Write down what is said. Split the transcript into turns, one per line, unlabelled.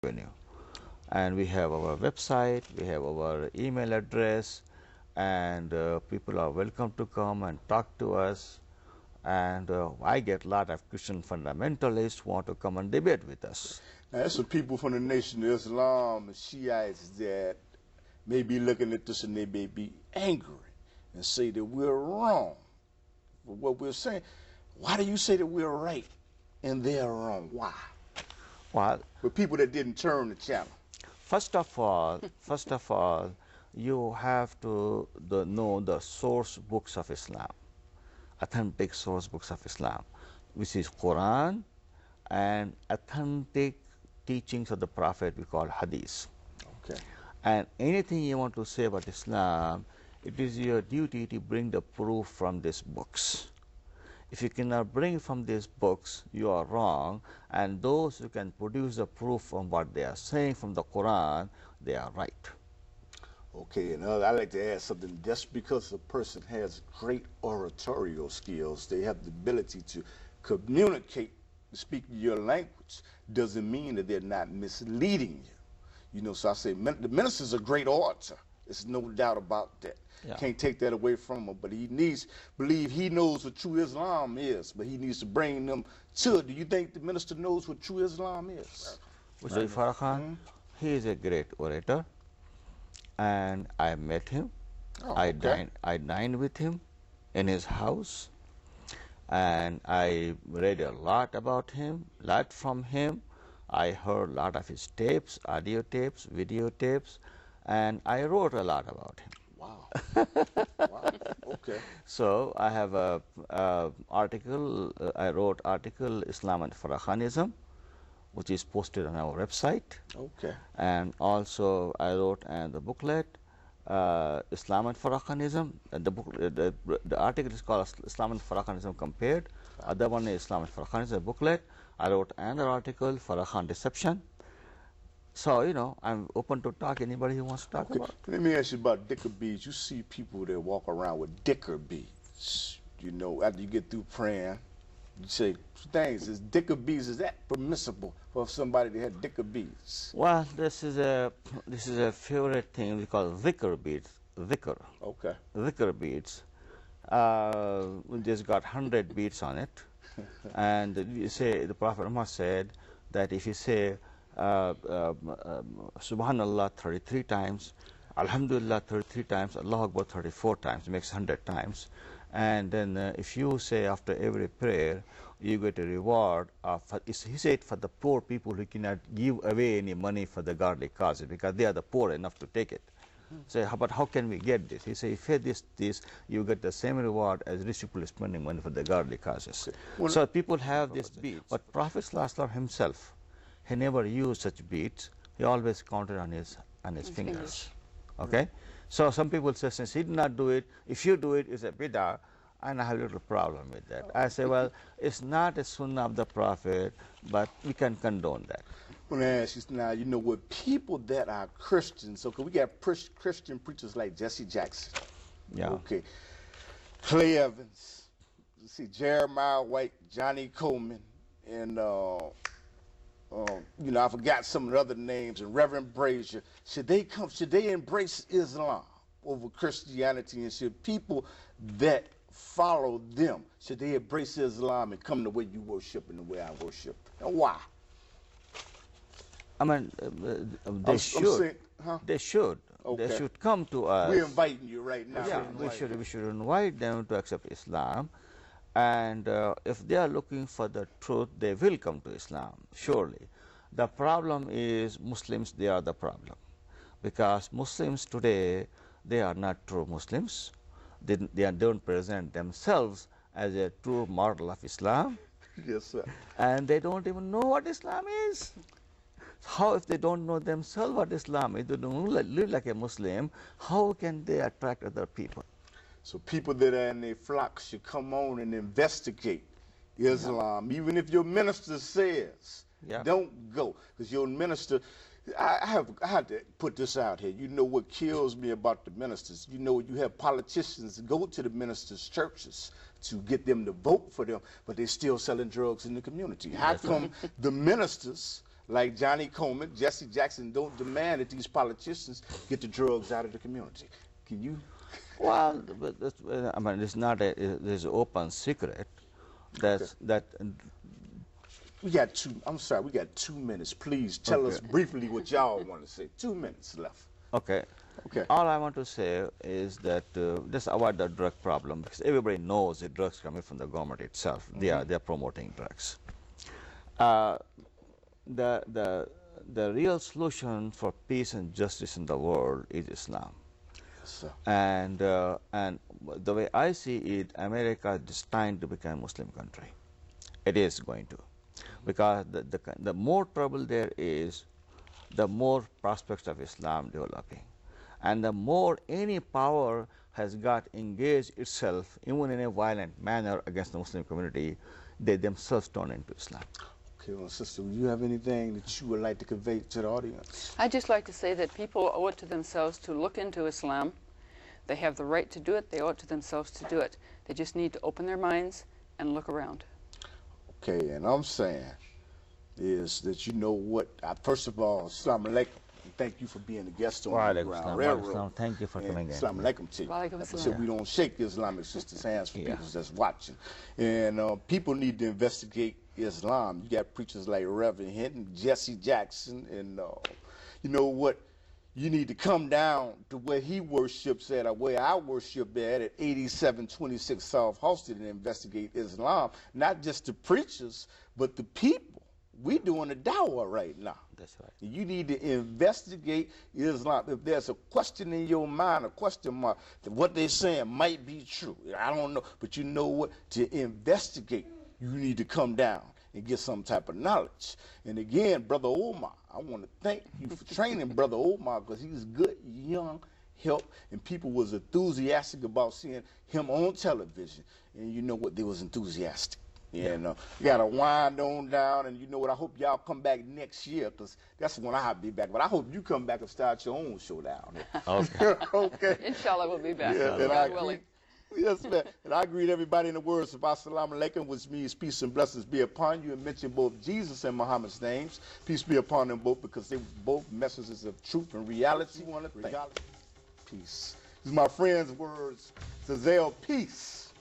Avenue. And we have our website, we have our email address, and people are welcome to come and talk to us. And I get a lot of Christian fundamentalists who want to come and debate with us.
Now, there's some people from the Nation of Islam and Shiites that may be looking at this and they may be angry and say that we're wrong for what we're saying. Why do you say that we're right and they're wrong? Why?
Well,
With people that didn't turn the channel.
first of all, you have to know the source books of Islam, authentic source books of Islam, which is Quran and authentic teachings of the Prophet we call Hadith.
Okay.
And anything you want to say about Islam, it is your duty to bring the proof from these books. If you cannot bring from these books, you are wrong, and those who can produce the proof from what they are saying from the Quran, they are right.
Okay, and I'd like to add something. Just because a person has great oratorial skills, they have the ability to communicate, speak your language, doesn't mean that they're not misleading you. You know, so I say the minister's a great orator. There's no doubt about that.
Yeah.
Can't take that away from him, but he needs, believe he knows what true Islam is, but he needs to bring them to it. Do you think the minister knows what true Islam is?
Mr. Farrakhan, he is a great orator, and I met him.
Oh,
I
okay.
dined with him in his house, and I read a lot about him, lot from him. I heard a lot of his tapes, audio tapes, video tapes, and I wrote a lot about him.
Wow. Wow. Okay.
So I have a article. I wrote article Islam and Farrakhanism, which is posted on our website.
Okay.
And also I wrote the booklet Islam and Farrakhanism. The article is called Islam and Farrakhanism Compared. Other one is Islam and Farrakhanism booklet. I wrote another article, Farrakhan Deception. So, you know, I'm open to talk anybody who wants to talk about.
Let me ask you about dicker beads. You see people that walk around with dicker beads. You know, after you get through praying, you say things. Is dicker beads, is that permissible for somebody that had dicker beads?
Well, this is a favorite thing we call dhikr beads. Dhikr.
Okay.
Dhikr beads. Just got 100 beads on it. And you say, the Prophet Muhammad said that if you say Subhanallah 33 times, Alhamdulillah 33 times, Allahu Akbar 34 times, makes 100 times. And then if you say after every prayer, you get a reward. He said for the poor people who cannot give away any money for the godly causes because they are the poor enough to take it. Say, but how can we get this? He said, if you have this, you get the same reward as rich people spending money for the godly causes. Well, so people have this bead. But Prophet ﷺ himself, he never used such beads. He always counted on his fingers. Okay? So some people say, since he did not do it, if you do it, it's a bid'ah, and I have a little problem with that. I say, well, it's not a sunnah of the Prophet, but we can condone that.
I want to ask you now, you know, with people that are Christians, so we got Christian preachers like Jesse Jackson.
Yeah.
Okay. Clay Evans, you see Jeremiah White, Johnny Coleman, and you know, I forgot some of the other names, and Reverend Brazier. Should they embrace Islam over Christianity, and should people that follow them, should they embrace Islam and come the way you worship and the way I worship? And why?
I mean, they should.
Saying, huh?
They should.
Okay.
They should come to us.
We're inviting you right now.
Yeah, we should invite them to accept Islam. And if they are looking for the truth, they will come to Islam, surely. The problem is Muslims, they are the problem. Because Muslims today, they are not true Muslims. They don't present themselves as a true model of Islam.
Yes, sir.
And they don't even know what Islam is. How, if they don't know themselves what Islam is, they don't live like a Muslim, how can they attract other people?
So people that are in their flock should come on and investigate Islam, even if your minister says, don't go. Because your minister, I have to put this out here. You know what kills me about the ministers? You know, you have politicians go to the ministers' churches to get them to vote for them, but they're still selling drugs in the community. How come the ministers like Johnny Coleman, Jesse Jackson don't demand that these politicians get the drugs out of the community. Can you?
Well, but I mean, it's not a, there's an open secret that's, that.
We got I'm sorry, we got 2 minutes. Please tell us briefly what y'all want to say. 2 minutes left.
Okay.
Okay.
All I want to say is that just avoid the drug problem, because everybody knows the drugs coming from the government itself. They're promoting drugs. The real solution for peace and justice in the world is Islam.
Yes,
and the way I see it, America is destined to become a Muslim country. It is going to, because the more trouble there is, the more prospects of Islam developing, and the more any power has got engaged itself, even in a violent manner, against the Muslim community, they themselves turn into Islam.
Okay, well, sister, do you have anything that you would like to convey to the audience?
I'd just like to say that people owe it to themselves to look into Islam. They have the right to do it. They owe it to themselves to do it. They just need to open their minds and look around.
Okay, and I'm saying is that, you know what, first of all, Assalamu alaikum. Thank you for being a guest on the Underground Railroad.
Thank you for coming in.
Assalamu alaikum to you.
Walaikum
Like I
assalam.
said, we don't shake Islamic sisters' hands for people that's watching. And people need to investigate Islam. You got preachers like Reverend Hinton, Jesse Jackson, and you know what? You need to come down to where he worships at, or where I worship at 8726 South Halsted, and investigate Islam. Not just the preachers, but the people. We doing the dawah right now.
That's right.
You need to investigate Islam. If there's a question in your mind, a question mark, that what they're saying might be true. I don't know, but you know what? To investigate, you need to come down and get some type of knowledge. And again, Brother Omar, I want to thank you for training Brother Omar, because he's good, young, help, and people was enthusiastic about seeing him on television. And you know what? They was enthusiastic. Yeah, no, you got to wind on down, and you know what? I hope y'all come back next year, because that's when I'll be back. But I hope you come back and start your own show down there.
Okay.
Okay.
Inshallah, we'll be back.
Yeah, and
God willing.
Yes, man. And I greet everybody in the words of Assalamu alaikum, which means peace and blessings be upon you, and mention both Jesus and Muhammad's names. Peace be upon them both, because they were both messages of truth and reality. Peace. These are my friend's words. Zazelle, peace.